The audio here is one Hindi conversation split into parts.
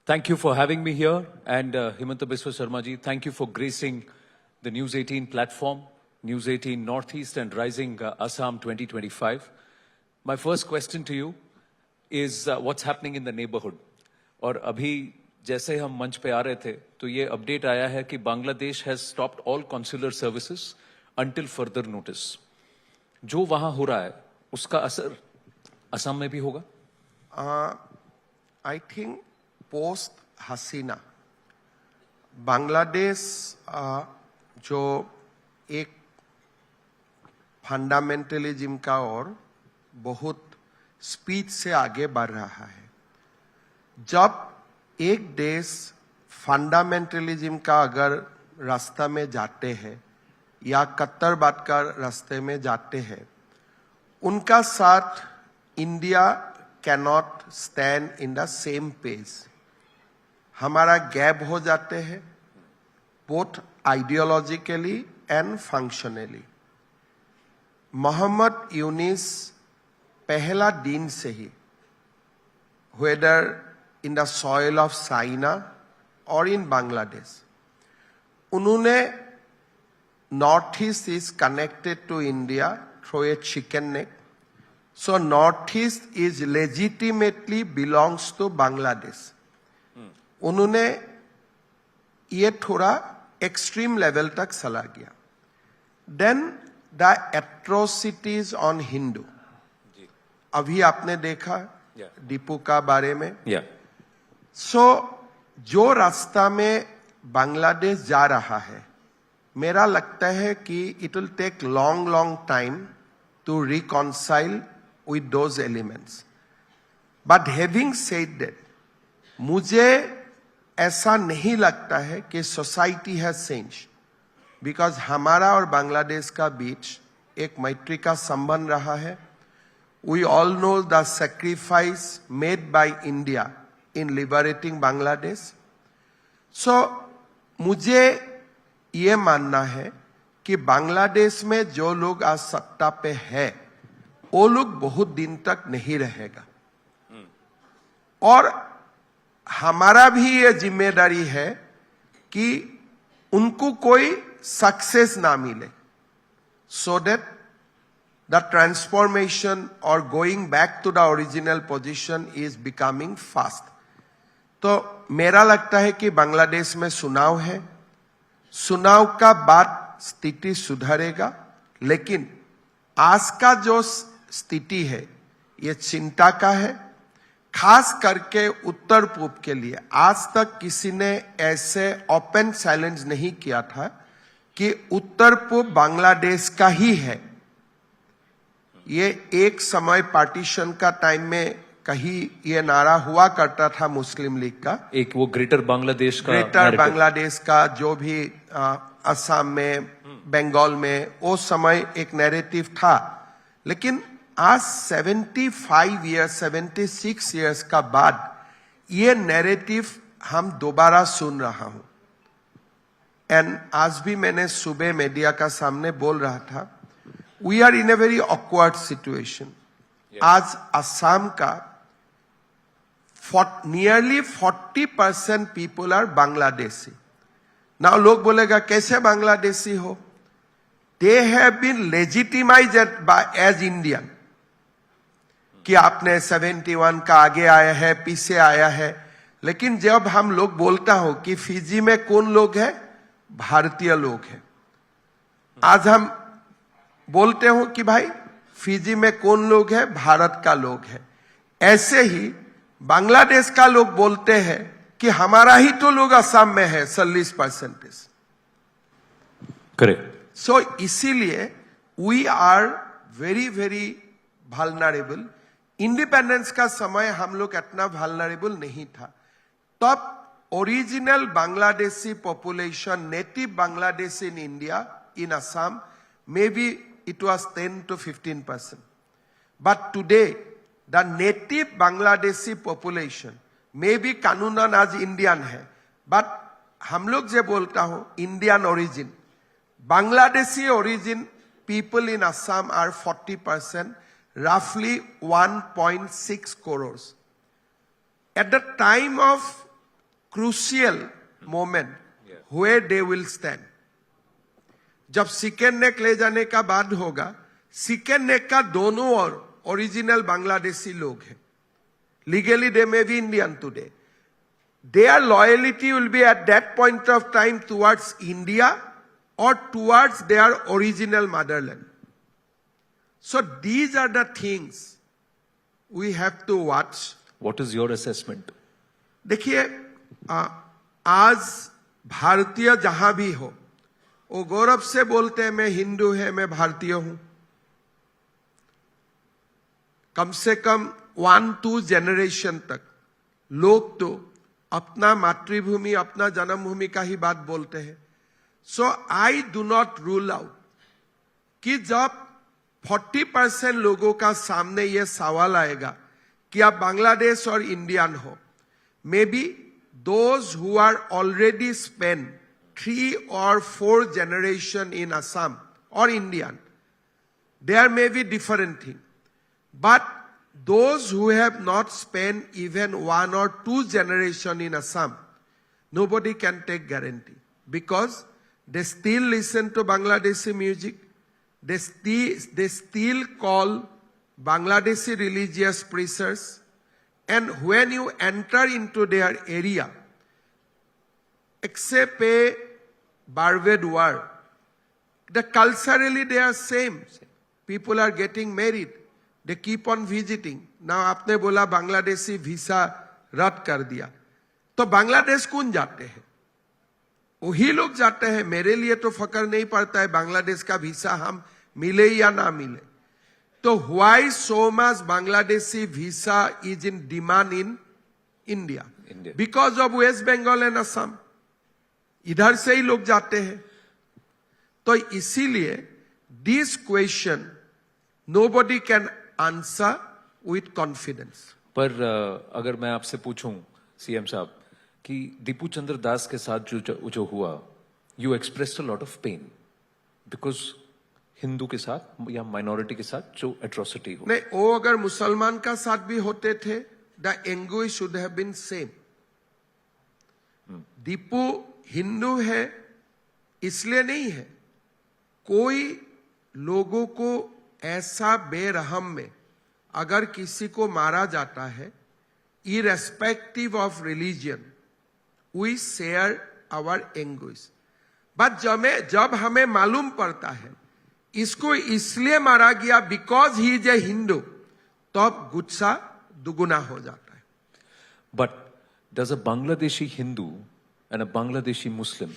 Thank you for having me here. And Himanta Biswa Sharma ji, thank you for gracing the News 18 platform, News 18 Northeast and Rising Assam 2025. My first question to you is what's happening in the neighborhood? और अभी जैसे हम मंच पे आ रहे थे तो ये अपडेट आया है कि Bangladesh has stopped all consular services until further notice. जो वहां हो रहा है उसका असर असम में भी होगा? I think post हसीना बांग्लादेश जो एक फंडामेंटलिज्म का और बहुत स्पीड से आगे बढ़ रहा है। जब एक देश फंडामेंटलिज्म का अगर रास्ता में जाते हैं या कट्टरवाद का रास्ते में जाते हैं, उनका साथ India cannot stand in the same pace. हमारा गैप हो जाते हैं both ideologically and functionally. Mohammad Younis पहला दिन से ही whether in the soil of China or in Bangladesh, उन्होंने Northeast is connected to India through a chicken neck. So Northeast is legitimately belongs to Bangladesh. उन्होंने ये थोड़ा extreme level तक चला गया. Then the atrocities on Hindu. अभी आपने देखा दीपू का बारे में. So जो रास्ता में बांग्लादेश जा रहा है, मेरा लगता है कि it will take long time to reconcile with those elements. But having said that, मुझे ऐसा नहीं लगता है कि society has changed, because हमारा और बांग्लादेश का बीच एक मैत्री का संबंध रहा है. We all know the sacrifice made by India in liberating Bangladesh. So मुझे ये मानना है कि बांग्लादेश में जो लोग आज सत्ता पे है वो लोग बहुत दिन तक नहीं रहेगा. और हमारा भी ये जिम्मेदारी है कि उनको कोई सक्सेस ना मिले, so that the transformation or going back to the original position is becoming fast. तो मेरा लगता है कि बांग्लादेश में चुनाव है, चुनाव का बाद स्थिति सुधरेगा. लेकिन आज का जो स्थिति है ये चिंता का है, खास करके उत्तर पूर्व के लिए. आज तक किसी ने ऐसे ओपन चैलेंज नहीं किया था कि उत्तर पूर्व बांग्लादेश का ही है. ये एक समय पार्टीशन का टाइम में कहीं ये नारा हुआ करता था मुस्लिम लीग का, एक वो ग्रेटर बांग्लादेश का जो भी असम में बंगाल में वो समय एक नैरेटिव था. लेकिन आज 75 इयर्स 76 इयर्स का बाद ये नैरेटिव हम दोबारा सुन रहा हूं. एंड आज भी मैंने सुबह मीडिया का सामने बोल रहा था, we are in a very awkward situation. आज असम का नियरली 40% पीपल आर बांग्लादेशी. ना लोग बोलेगा कैसे बांग्लादेशी हो? They have been legitimised as Indian, कि आपने 71 का आगे आया है, पीछे आया है. लेकिन जब हम लोग बोलता हो कि फिजी में कौन लोग है? भारतीय लोग हैं. आज हम बोलते हो कि भाई फिजी में कौन लोग है? भारत का लोग है. ऐसे ही बांग्लादेश का लोग बोलते हैं कि हमारा ही तो लोग असम में है 40%. करेक्ट. सो इसीलिए we are very vulnerable. Independence का समय हम लोग इतना vulnerable नहीं था. तब original Bangladeshi population, native Bangladesh in India, in Assam, maybe it was 10 to 15%. But today, the native Bangladeshi population, maybe कानूनन आज इंडियन है, but हम लोग जो बोलता हो Indian origin, Bangladeshi origin people in Assam are 40%, roughly 1.6 crores. At the time of crucial moment where they will stand. जब सेकेंड नेक ले जाने का बाद होगा, सेकेंड नेक का दोनों ओर ओरिजिनल बांग्लादेशी लोग हैं. Legally they may be Indian today. Their loyalty will be at that point of time towards India or towards their original motherland. So these are the things we have to watch. What is your assessment? देखिए, आज भारतीय जहां भी हो, वो गौरव से बोलते हैं मैं हिंदू है, मैं भारतीय हूं. कम से कम 1-2 जनरेशन तक लोग तो अपना मातृभूमि, अपना जन्मभूमि का ही बात बोलते हैं. So I do not rule out कि जब 40% लोगों का सामने यह सवाल आएगा कि आप बांग्लादेश और इंडियन हो, maybe those who are already spend 3 or 4 generation in Assam or Indian, there may be different thing. But those who have not spent even 1 or 2 generation in Assam, nobody can take guarantee because they still listen to Bangladeshi music. They still call Bangladeshi religious preachers. And when you enter into their area, except a barbed word, culturally they are same. People are getting married. They keep on visiting. Now आपने बोला बांग्लादेशी वीसा रद्द कर दिया, तो बांग्लादेश कौन जाते हैं? वही लोग जाते हैं. मेरे लिए तो फकर नहीं पड़ता है बांग्लादेश का वीसा हम मिले या ना मिले. तो why so much Bangladeshi visa is in demand in India? Because of West Bengal and Assam. इधर से ही लोग जाते हैं. तो इसीलिए this question nobody can answer with confidence. पर अगर मैं आपसे पूछूं सीएम साहब कि दीपू चंद्र दास के साथ जो हुआ, you expressed a lot of pain because Hindu के साथ या माइनॉरिटी के साथ जो एट्रोसिटी हो. नहीं, वो अगर मुसलमान का साथ भी होते थे, the anguish should have been same. Dipu Hindu है इसलिए नहीं है. कोई लोगों को ऐसा बेरहम में अगर किसी को मारा जाता है, irrespective of religion, we share our anguish. But जब हमें मालूम पड़ता है इसको इसलिए मारा गया because he is a Hindu, तब गुस्सा दुगुना हो जाता है. But does a Bangladeshi Hindu and a Bangladeshi Muslim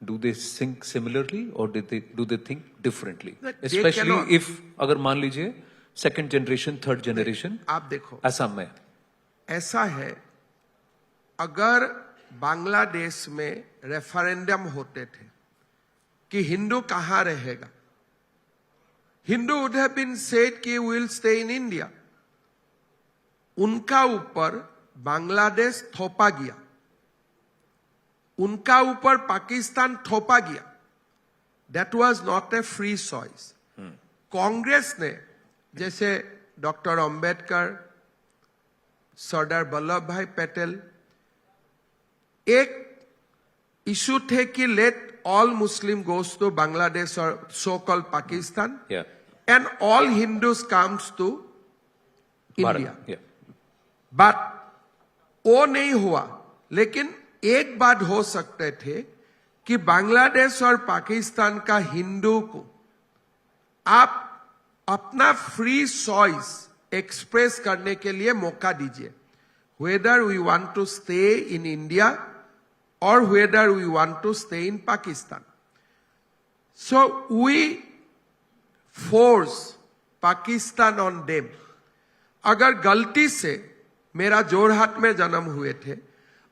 do they think similarly or do they think differently? Especially if अगर मान लीजिए second generation, third generation आप देखो असम में ऐसा है, अगर बांग्लादेश में रेफरेंडम होते थे कि हिंदू कहां रहेगा, Hindu would have been said कि we will stay in India. उनका ऊपर बांग्लादेश थोपा गया, उनका ऊपर पाकिस्तान थोपा गया. That was not a free choice. Congress ने, जैसे डॉक्टर अंबेडकर, सरदार वल्लभ भाई पटेल, एक इशू थे कि let all Muslim goes to Bangladesh और so called Pakistan and all Hindus comes to India. But वो नहीं हुआ. लेकिन एक बात हो सकते थे कि बांग्लादेश और पाकिस्तान का हिंदू को आप अपना फ्री चॉइस एक्सप्रेस करने के लिए मौका दीजिए, whether we want to stay in India और whether we want to stay in Pakistan. So we force Pakistan on them. अगर गलती से मेरा जोरहाट में जन्म हुए थे,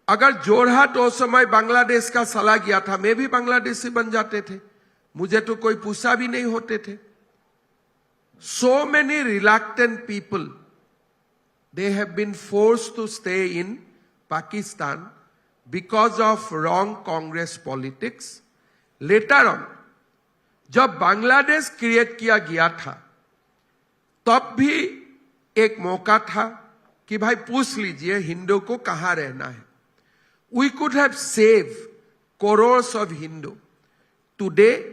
अगर जोरहाट उस समय बांग्लादेश का चला गया था, मैं भी बांग्लादेशी बन जाते थे, मुझे तो कोई पूछा भी नहीं होते थे. So many reluctant people, they have been forced to stay in Pakistan because of wrong Congress politics. Later on जब बांग्लादेश क्रिएट किया गया था, तब भी एक मौका था कि भाई पूछ लीजिए हिंदू को कहां रहना है. we could have saved crores of Hindu. Today,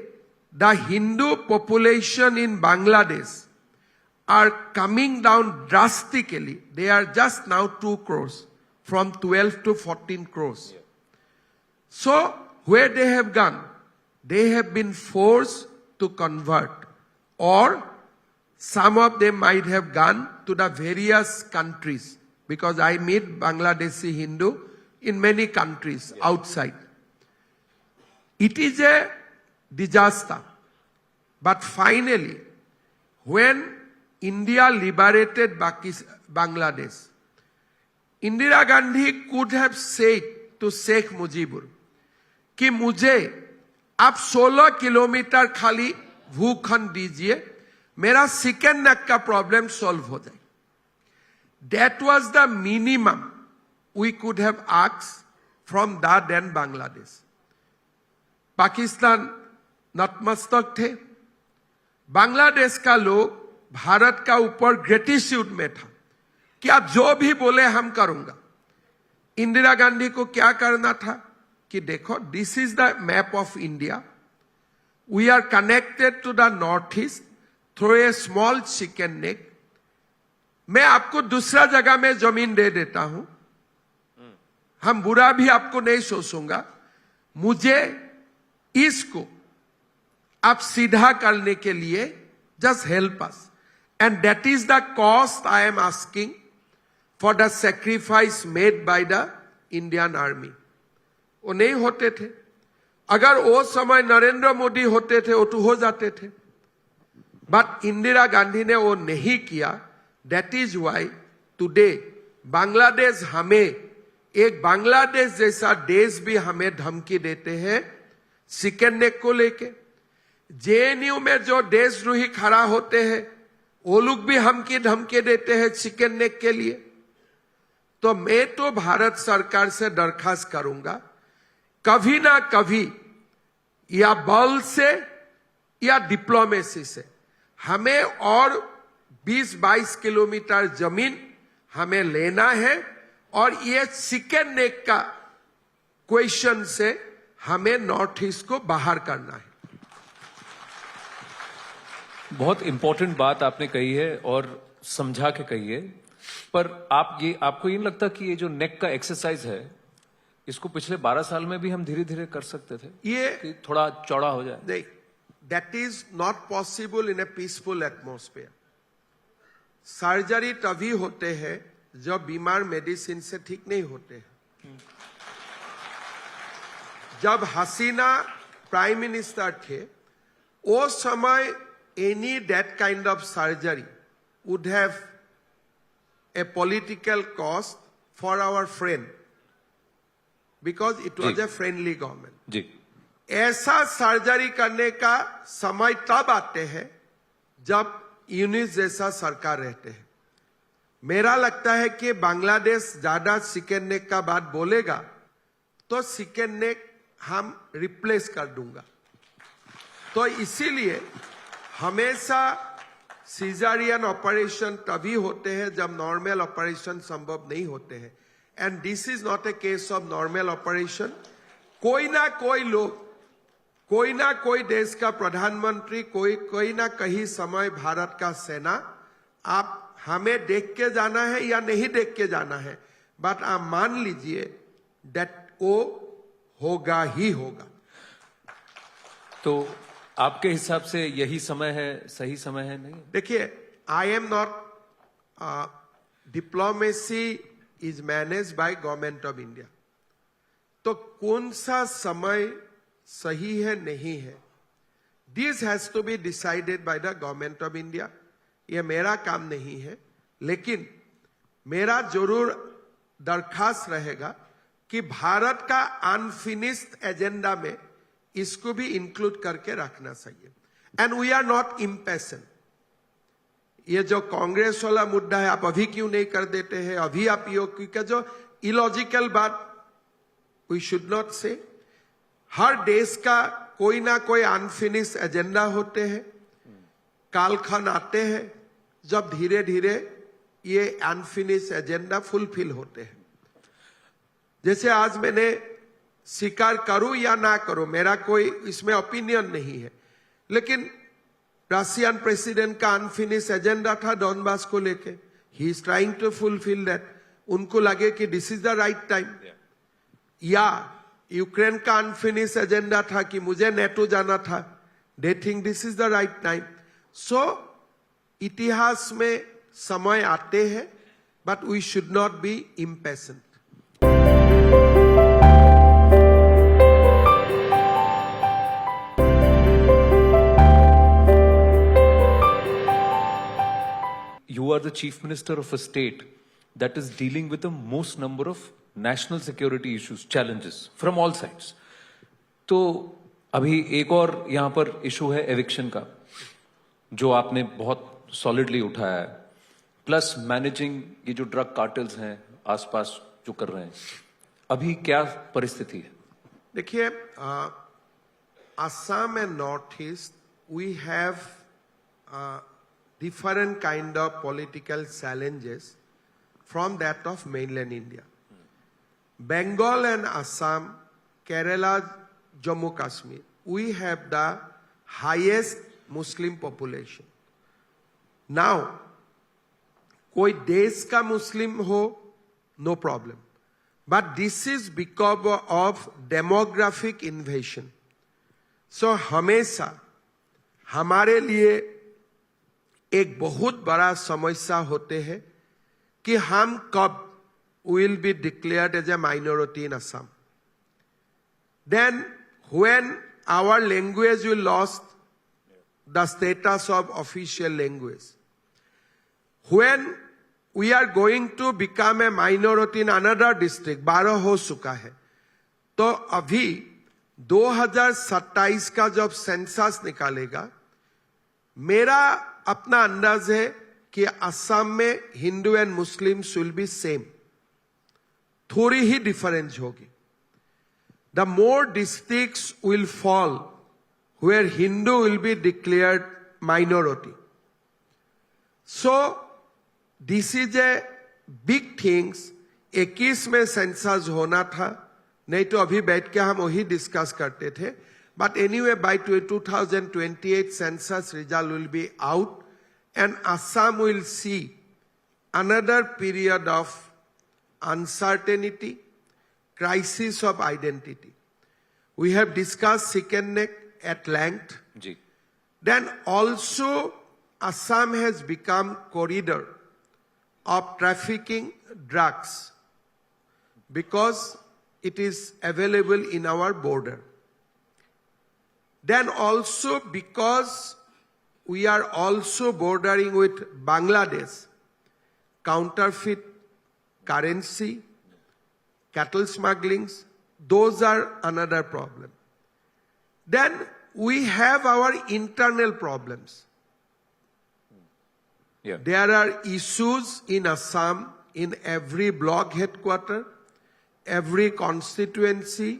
the Hindu population in Bangladesh are coming down drastically. They are just now 2 crores, from 12 to 14 crores. So, where they have gone? They have been forced to convert, or some of them might have gone to the various countries, because I meet Bangladeshi Hindu in many countries outside. It is a disaster. But finally, when India liberated Bangladesh, Indira Gandhi could have said to Sheikh Mujibur कि मुझे आप 16 किलोमीटर खाली भूखंड दीजिए, मेरा सेकेंड नेक का प्रॉब्लम सॉल्व हो जाए. That was the minimum we could have asked from that then Bangladesh. Pakistan नतमस्तक थे. बांग्लादेश का लोग भारत का ऊपर ग्रेटिट्यूड में था कि आप जो भी बोले हम करूंगा. इंदिरा गांधी को क्या करना था कि देखो, this is the map of India. We are connected to the north east through a small chicken neck. मैं आपको दूसरा जगह में जमीन दे देता हूं, हम बुरा भी आपको नहीं सोचूंगा. मुझे इसको आप सीधा करने के लिए just help us. And that is the cost I am asking for the sacrifice made by the Indian army. वो नहीं होते थे. अगर वो समय नरेंद्र मोदी होते थे, वो तो हो जाते थे. But इंदिरा गांधी ने वो नहीं किया. That is why today Bangladesh हमें, एक बांग्लादेश जैसा देश भी हमें धमकी देते हैं चिकन नेक को लेके. जेएनयू में जो देशद्रोही खड़ा होते हैं, वो लोग भी हमकी धमकी देते हैं चिकन नेक के लिए. तो मैं तो भारत सरकार से दरखास्त करूंगा, कभी ना कभी या बल से या डिप्लोमेसी से हमें और 20-22 किलोमीटर जमीन हमें लेना है, और ये चिकन नेक का क्वेश्चन से हमें नॉर्थ ईस्ट को बाहर करना है. बहुत इंपॉर्टेंट बात आपने कही है और समझा के कही है. पर आपको ये नहीं लगता कि ये जो नेक का एक्सरसाइज है, इसको पिछले 12 साल में भी हम धीरे धीरे कर सकते थे, ये कि थोड़ा चौड़ा हो जाए? नहीं, that is not possible in A peaceful atmosphere. Surgery तभी होते हैं जब बीमार मेडिसिन से ठीक नहीं होते हैं. जब हसीना प्राइम मिनिस्टर थे, वो समय any that kind of surgery would have a political cost for our friend, because it was a friendly government. जी. ऐसा सर्जरी करने का समय तब आते हैं जब यूनिस जैसा सरकार रहते हैं. मेरा लगता है कि बांग्लादेश ज्यादा चिकन नेक का बात बोलेगा तो चिकन नेक हम रिप्लेस कर दूंगा. तो इसीलिए हमेशा सीजरियन ऑपरेशन तभी होते हैं जब नॉर्मल ऑपरेशन संभव नहीं होते हैं. And this is not a case of normal operation. कोई ना कोई लोग, कोई ना कोई देश का प्रधानमंत्री, कोई ना कहीं समय भारत का सेना, आप हमें देख के जाना है या नहीं देख के जाना है, बट आप मान लीजिए दैट वो होगा ही होगा. तो आपके हिसाब से यही समय है, सही समय है? नहीं, देखिए, I am not, diplomacy is manage by government of India. तो कौन सा समय सही है नहीं है, this has to be decided by the government of India. ये मेरा काम नहीं है, लेकिन मेरा जरूर दरखास्त रहेगा कि भारत का अनफिनिश्ड एजेंडा में इसको भी इंक्लूड करके रखना चाहिए. And we are not impatient. ये जो कांग्रेस वाला मुद्दा है, आप अभी क्यों नहीं कर देते हैं, अभी आप क्योंकि जो इलॉजिकल बात वी शुड नॉट से. हर देश का कोई ना कोई अनफिनिश्ड एजेंडा होते हैं, कालखंड आते हैं जब धीरे धीरे ये अनफिनिश्ड एजेंडा फुलफिल होते हैं. जैसे आज मैंने स्वीकार करूं या ना करूं, मेरा कोई इसमें ओपिनियन नहीं है, लेकिन रशियन प्रेसिडेंट का अनफिनिश एजेंडा था डॉनबास को लेके, he is trying to fulfil that. उनको लगे कि this is the right time. या यूक्रेन का अनफिनिश एजेंडा था कि मुझे नेटो जाना था, they think this is the right time. So इतिहास में समय आते हैं, but we should not be impatient. You are the chief minister of a state that is dealing with the most number of national security issues, challenges from all sides. तो अभी एक और यहाँ पर इशू है एविक्शन का, जो आपने बहुत सॉलिडली उठाया है, प्लस मैनेजिंग ये जो ड्रग कार्टेल्स हैं आसपास जो कर रहे हैं, अभी क्या परिस्थिति है? देखिए, Assam and north east we have different kind of political challenges from that of mainland India. Bengal and Assam, Kerala, Jammu Kashmir, we have the highest Muslim population. Now, कोई देश का मुस्लिम हो, no problem. But this is because of demographic invasion. So हमेशा हमारे लिए एक बहुत बड़ा समस्या होते हैं कि हम कब will be declared as a minority in Assam. Then when our language will lost the status of official language. When we are going to become a minority in another district, 12 हो चुका है, तो अभी 2027 का जब सेंसस निकालेगा, मेरा अपना अंदाज है कि असम में Hindu and Muslims will be same, थोड़ी ही डिफरेंस होगी। The more districts will fall where Hindu will be declared minority. So this is a big things. 21 में सेंसस होना था, नहीं तो अभी बैठ के हम वही डिस्कस करते थे। But anyway, by 2028 census result will be out, and Assam will see another period of uncertainty, crisis of identity. We have discussed Chicken Neck at length. Ji. Then also Assam has become corridor of trafficking drugs because it is available in our border. Then also because we are also bordering with Bangladesh, counterfeit currency, cattle smugglings, those are another problem. Then we have our internal problems. Yeah. There are issues in Assam in every block headquarter, every constituency,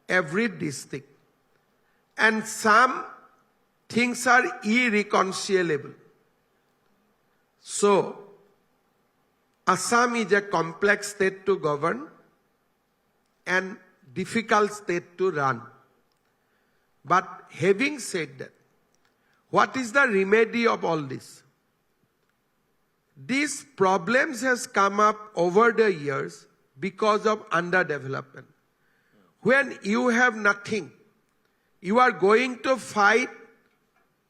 every district. And some things are irreconcilable. So, Assam is a complex state to govern and difficult state to run. But having said that, what is the remedy of all this? These problems has come up over the years because of underdevelopment. When you have nothing, you are going to fight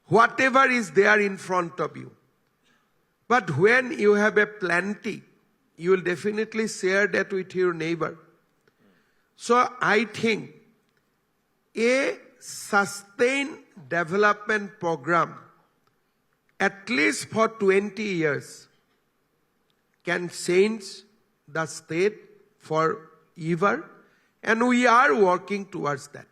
whatever is there in front of you. But when you have a plenty, you will definitely share that with your neighbor. So I think a sustained development program, at least for 20 years, can change the state forever, and we are working towards that.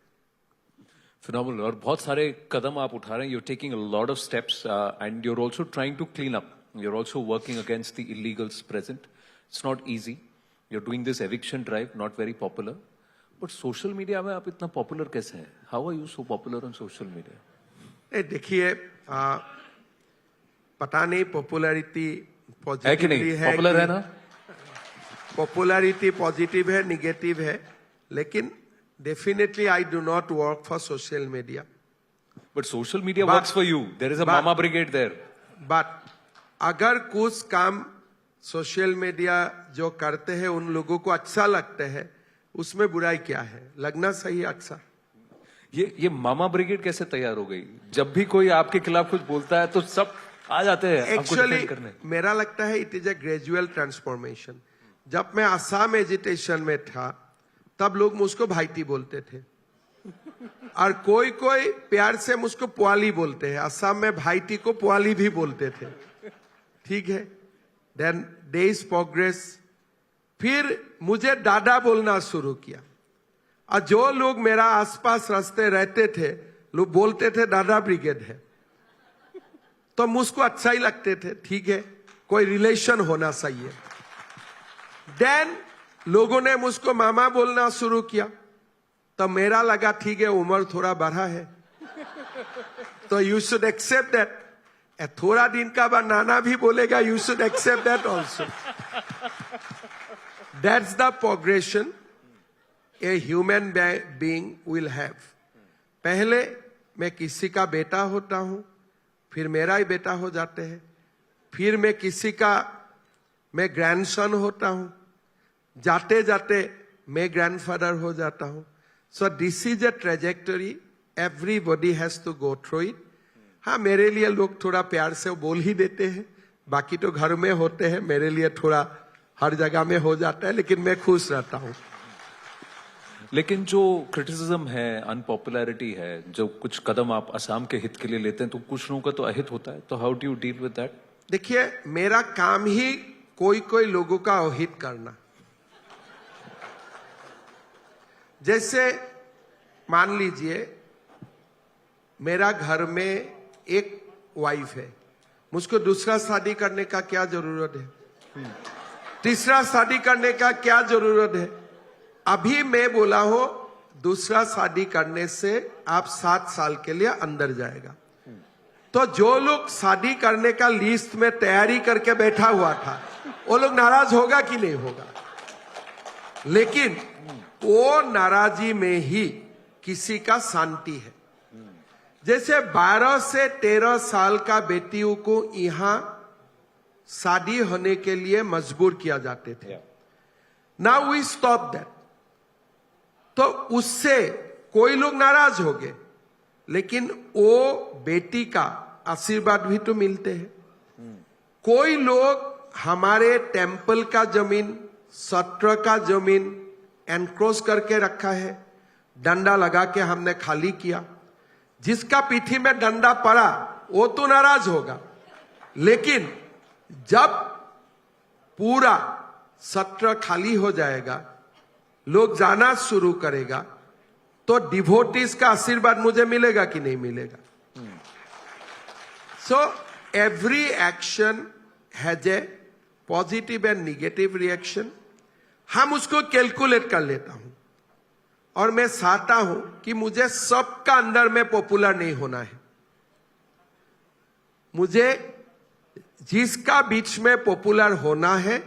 Phenomenal. और बहुत सारे कदम आप उठा रहे हैं. You're taking a lot of steps and you're also trying to clean up. You're also working against the illegals present. It's not easy. You're doing this eviction drive, not very popular. But social media में आप इतना popular कैसे हैं? How are you so popular on social media? देखिए, पता नहीं पॉपुलैरिटी है कि नहीं? पॉपुलर है ना? पॉपुलैरिटी पॉजिटिव है, निगेटिव है, लेकिन definitely I do not work for social media. But social media But- works for you. There is a but- mama brigade there. But अगर कुछ काम सोशल मीडिया जो करते हैं उन लोगों को अच्छा लगते हैं, उसमें बुराई क्या है? लगना सही अच्छा. ये मामा ब्रिगेड कैसे तैयार हो गई? जब भी कोई आपके खिलाफ कुछ बोलता है तो सब आ जाते हैं आपको एक्चुअली डिफेंड करने. मेरा लगता है it is a gradual transformation. जब मैं असम एजिटेशन में था तब लोग मुझको भाईटी बोलते थे, और कोई कोई प्यार से मुझको पुआली बोलते हैं. असम में भाईटी को पुआली भी बोलते थे. ठीक है. देन डेज प्रोग्रेस, फिर मुझे दादा बोलना शुरू किया, और जो लोग मेरा आसपास रास्ते रहते थे लोग बोलते थे दादा ब्रिगेड है, तो मुझको अच्छा ही लगते थे. ठीक है, कोई रिलेशन होना चाहिए. देन लोगों ने मुझको मामा बोलना शुरू किया, तो मेरा लगा ठीक है उम्र थोड़ा बढ़ा है, तो यू शुड एक्सेप्ट दैट. थोड़ा दिन का बाद नाना भी बोलेगा, you should accept that also. That's the progression a human being will have. पहले मैं किसी का बेटा होता हूं, फिर मेरा ही बेटा हो जाते हैं, फिर मैं किसी का मैं ग्रैंडसन होता हूं, जाते जाते मैं ग्रैंडफादर हो जाता हूं. So this is a trajectory, everybody has to go through it. हाँ, मेरे लिए लोग थोड़ा प्यार से बोल ही देते हैं, बाकी तो घर में होते हैं, मेरे लिए थोड़ा हर जगह में हो जाता है, लेकिन मैं खुश रहता हूं. लेकिन जो क्रिटिसिज्म है, अनपॉपुलैरिटी है, जो कुछ कदम आप असम के हित के लिए लेते हैं तो कुछ लोगों का तो अहित होता है, तो how do you deal with that? देखिए, मेरा काम ही कोई कोई लोगों का अहित करना. जैसे मान लीजिए मेरा घर में एक वाइफ है, मुझको दूसरा शादी करने का क्या जरूरत है? तीसरा शादी करने का क्या जरूरत है? अभी मैं बोला हूं दूसरा शादी करने से आप 7 साल के लिए अंदर जाएगा. तो जो लोग शादी करने का लिस्ट में तैयारी करके बैठा हुआ था वो लोग नाराज होगा कि नहीं होगा? लेकिन वो नाराजी में ही किसी का शांति है. जैसे 12 से 13 साल का बेटियों को यहां शादी होने के लिए मजबूर किया जाते थे. Now we stop that. तो उससे कोई लोग नाराज हो गए, लेकिन वो बेटी का आशीर्वाद भी तो मिलते हैं. कोई लोग हमारे टेंपल का जमीन, सत्र का जमीन एनक्रोच करके रखा है, डंडा लगा के हमने खाली किया. जिसका पीठी में डंडा पड़ा वो तो नाराज होगा, लेकिन जब पूरा सत्र खाली हो जाएगा, लोग जाना शुरू करेगा, तो डिवोटीज का आशीर्वाद मुझे मिलेगा कि नहीं मिलेगा? So every action has a positive and negative reaction. हम उसको कैलकुलेट कर लेता हूं, और मैं चाहता हूं कि मुझे सबका अंदर में पॉपुलर नहीं होना है. मुझे जिसका बीच में पॉपुलर होना है,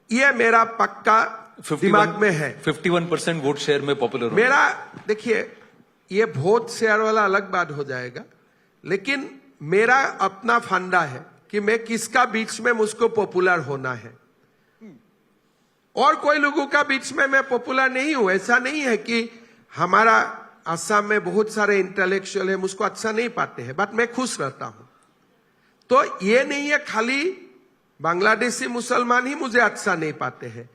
ये मेरा पक्का दिमाग में है. 51% वोट शेयर में पॉपुलर मेरा देखिए, ये वोट शेयर वाला अलग बात हो जाएगा, लेकिन मेरा अपना फंडा है कि मैं किसका बीच में मुझको पॉपुलर होना है. और कोई लोगों का बीच में मैं पॉपुलर नहीं हूं. ऐसा नहीं है कि हमारा असम में बहुत सारे इंटेलेक्चुअल है, मुझको अच्छा नहीं पाते हैं, बट मैं खुश रहता हूं. तो ये नहीं है खाली बांग्लादेशी मुसलमान ही मुझे अच्छा नहीं पाते हैं,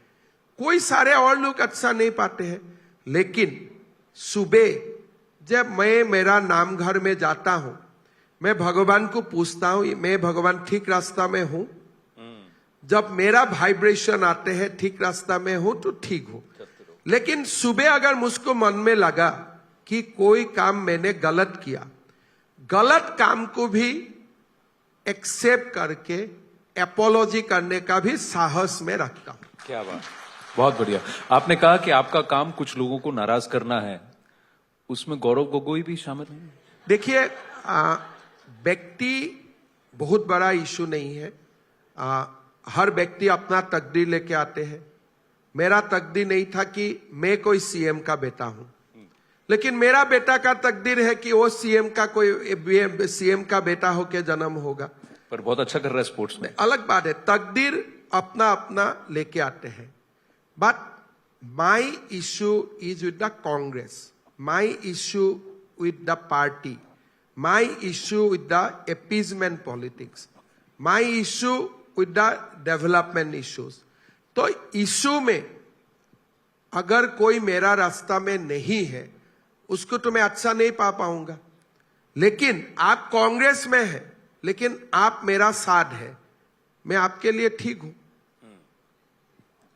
कोई सारे और लोग अच्छा नहीं पाते हैं. लेकिन सुबह जब मैं मेरा नाम घर में जाता हूं, मैं भगवान को पूछता हूं, मैं भगवान ठीक रास्ता में हूं? जब मेरा वाइब्रेशन आते हैं ठीक रास्ता में हूं तो ठीक हो. लेकिन सुबह अगर मुझको मन में लगा कि कोई काम मैंने गलत किया, गलत काम को भी एक्सेप्ट करके एपोलॉजी करने का भी साहस में रखता हूं. क्या बात, बहुत बढ़िया. आपने कहा कि आपका काम कुछ लोगों को नाराज करना है, उसमें गौरव गोगोई भी शामिल है. देखिए, व्यक्ति बहुत बड़ा इशू नहीं है. हर व्यक्ति अपना तकदीर लेके आते हैं. मेरा तकदीर नहीं था कि मैं कोई सीएम का बेटा हूं, लेकिन मेरा बेटा का तकदीर है कि वो सीएम का बेटा होके जन्म होगा। पर बहुत अच्छा कर रहा है स्पोर्ट्स में। अलग बात है, तकदीर अपना अपना लेके आते हैं। But my issue is with the Congress, my issue with the party, my issue with the appeasement politics, my issue with the development issues. तो इश्यू में अगर कोई मेरा रास्ता में नहीं है, उसको तो मैं अच्छा नहीं पा पाऊंगा। लेकिन आप कांग्रेस में है, लेकिन आप मेरा साथ है, मैं आपके लिए ठीक हूं।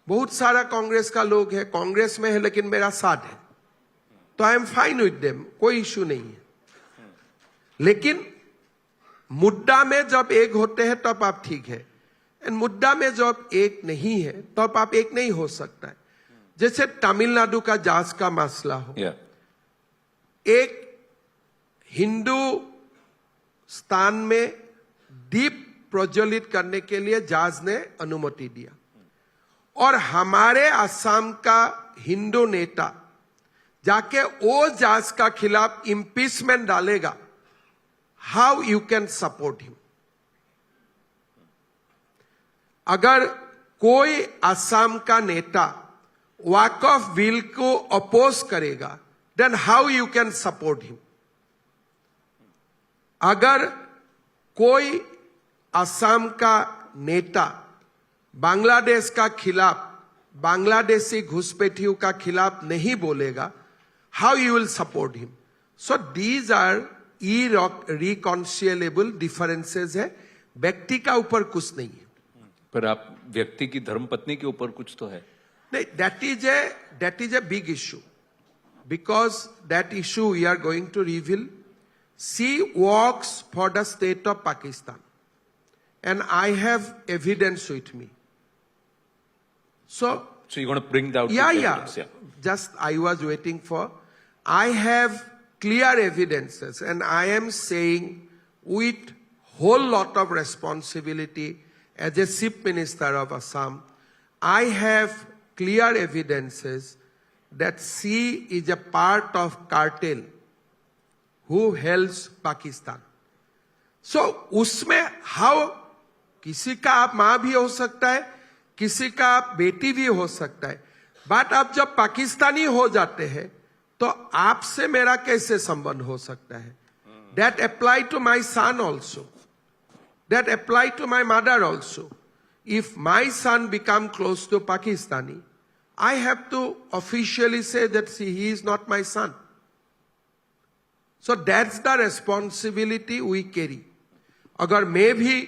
बहुत सारा कांग्रेस का लोग है, कांग्रेस में है लेकिन मेरा साथ है, तो I am fine with them, कोई इश्यू नहीं है। लेकिन मुद्दा में जब एक होते हैं तब आप ठीक है, एंड मुद्दा में जब एक नहीं है तब आप एक नहीं हो सकता है। जैसे तमिलनाडु का जांच का मसला हो, एक हिंदू स्थान में दीप प्रज्वलित करने के लिए जज ने अनुमति दिया, और हमारे असम का हिंदू नेता जाके वो जज का खिलाफ इंपीचमेंट डालेगा। How you can support him? अगर कोई असम का नेता वक्फ बिल को अपोज करेगा, then how you can support him? अगर कोई असम का नेता बांग्लादेश का खिलाफ, बांग्लादेशी घुसपैठियों का खिलाफ नहीं बोलेगा, how you will support him? So these are irreconcilable differences है, व्यक्ति का ऊपर कुछ नहीं है। पर आप व्यक्ति की धर्मपत्नी के ऊपर कुछ तो है। नहीं, that is a big issue, because that issue we are going to reveal. She works for the state of Pakistan, and I have evidence with me. So you're going to bring out yeah, the yeah. evidence, yeah. Just I was waiting for. I have clear evidences, and I am saying with whole lot of responsibility as a chief minister of Assam, I have clear evidences that she is a part of cartel who helps Pakistan. So उसमें how किसी का आप मां भी हो सकता है, किसी का आप बेटी भी हो सकता है, बट आप जब पाकिस्तानी हो जाते हैं तो आपसे मेरा कैसे संबंध हो सकता है? That apply to my son also. That apply to my mother also. If my son become close to Pakistani, I have to officially say that he is not my son. So that's the responsibility we carry. अगर मैं भी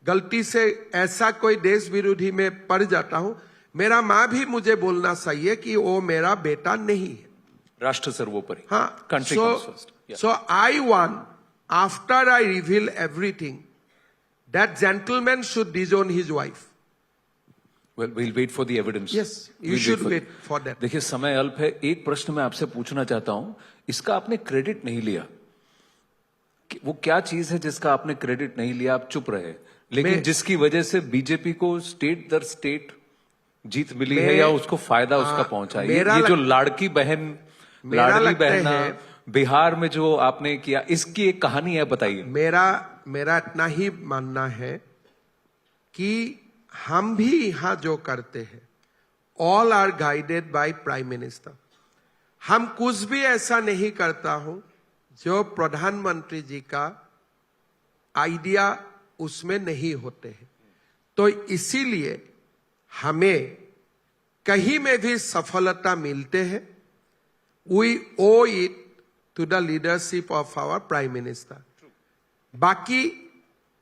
गलती से ऐसा कोई देश विरोधी में पड़ जाता हूं, मेरा मां भी मुझे बोलना चाहिए कि वो मेरा बेटा नहीं है। राष्ट्र सर्वोपरि। हाँ, Country comes first. Yeah. So I want, after I reveal everything, that gentleman should disown his wife. Well, we'll wait for the evidence. Yes, you We'll should wait for that. देखिए समय अल्प है, एक प्रश्न मैं आपसे पूछना चाहता हूं, इसका आपने क्रेडिट नहीं लिया। वो क्या चीज है जिसका आपने क्रेडिट नहीं लिया? आप चुप रहे, लेकिन जिसकी वजह से बीजेपी को स्टेट दर स्टेट जीत मिली है या उसको फायदा उसका पहुंचा है। ये जो लाड़की बहन बिहार में जो आपने किया, इसकी एक कहानी है, बताइए। मेरा इतना ही मानना है कि हम भी यहां जो करते हैं, all are guided by prime minister. हम कुछ भी ऐसा नहीं करता हूं जो प्रधानमंत्री जी का आइडिया उसमें नहीं होते हैं। तो इसीलिए हमें कहीं में भी सफलता मिलते हैं, we owe it to the leadership of our prime minister. बाकी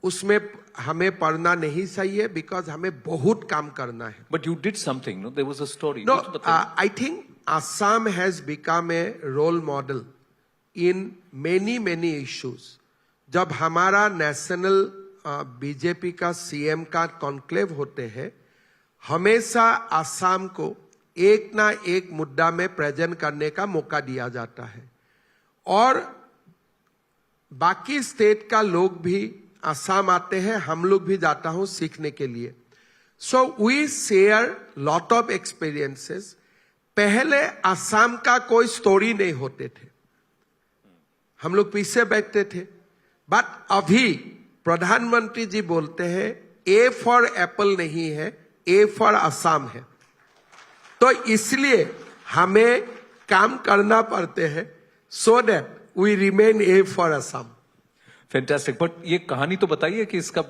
उसमें हमें पढ़ना नहीं चाहिए, बिकॉज हमें बहुत काम करना है। But you did something, no? There was a story. No, I think Assam has become a role model in many issues. जब हमारा नेशनल बीजेपी का सीएम का कॉन्क्लेव होते हैं, हमेशा असम को एक ना एक मुद्दा में प्रेजेंट करने का मौका दिया जाता है, और बाकी स्टेट का लोग भी असम आते हैं, हम लोग भी जाता हूं सीखने के लिए। So we share lot of experiences. पहले असम का कोई स्टोरी नहीं होते थे, हम लोग पीछे बैठते थे. बट अभी प्रधानमंत्री जी बोलते हैं ए फॉर एप्पल नहीं है, ए फॉर असम है. तो इसलिए हमें काम करना पड़ते हैं so that we remain a for Assam. Fantastic. But ये कहानी तो बताइए कि इसका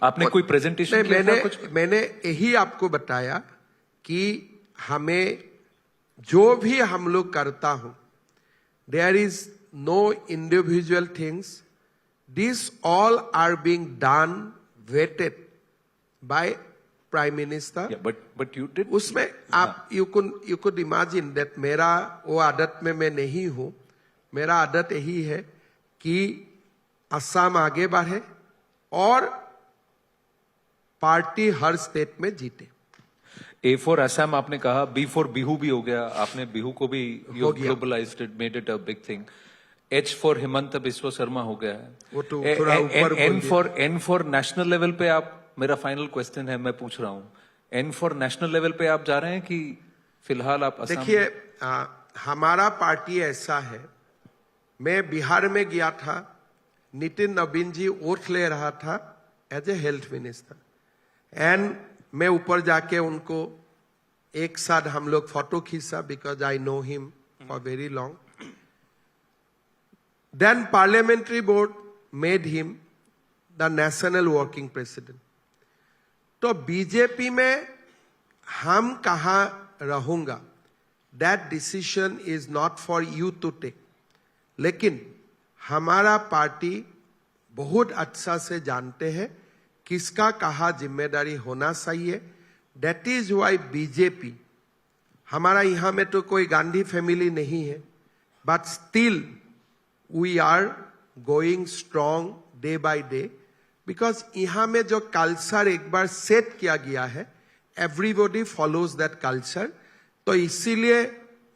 आपने कोई प्रेजेंटेशन नहीं, किया था कुछ? मैंने यही आपको बताया कि हमें जो भी हम लोग करता हूं, there is no individual things. This all are being done vetted by prime minister. But you did उसमें आप यू कुड इमेजिन दैट मेरा वो आदत में मैं नहीं हूं. मेरा आदत यही है कि असम आगे बढ़े और पार्टी हर स्टेट में जीते. ए फॉर असम आपने कहा, बी फॉर बिहू भी हो गया. आपने बिहू को भी हो गया. Globalised it, made it a big thing. H for Himanta Biswa Sharma हो गया है. वो तो थोड़ा ऊपर एन फॉर नेशनल लेवल पे आप, मेरा फाइनल क्वेश्चन है, मैं पूछ रहा हूं, एन फॉर नेशनल लेवल पे आप जा रहे हैं कि फिलहाल आप असम? देखिए, हमारा पार्टी ऐसा है. मैं बिहार में गया था, नितिन नवीन जी ओथ ले रहा था as a health minister, and मैं ऊपर जाके उनको एक साथ हम लोग फोटो खींचा because I know him for very long. Then parliamentary board made him the national working president. तो बीजेपी में हम कहाँ रहूंगा, that decision is not for you to take. लेकिन हमारा पार्टी बहुत अच्छा से जानते हैं किसका कहा जिम्मेदारी होना चाहिए. दैट इज वाई बीजेपी, हमारा यहां में तो कोई गांधी फैमिली नहीं है, but still we are going strong day by day. Because यहां में जो कल्चर एक बार सेट किया गया है, एवरीबॉडी फॉलोज दैट कल्चर. तो इसीलिए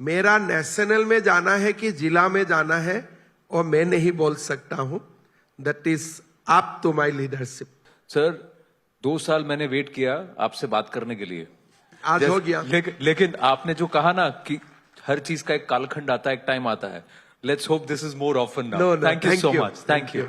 मेरा नेशनल में जाना है कि जिला में जाना है, और मैं नहीं बोल सकता हूं. That is up to my leadership. Sir, 2 साल मैंने वेट किया आपसे बात करने के लिए, आज हो गया. लेकिन आपने जो कहा ना कि हर चीज का एक कालखंड आता है, एक टाइम आता है. Let's hope this is more often now. Thank you so much. Thank you.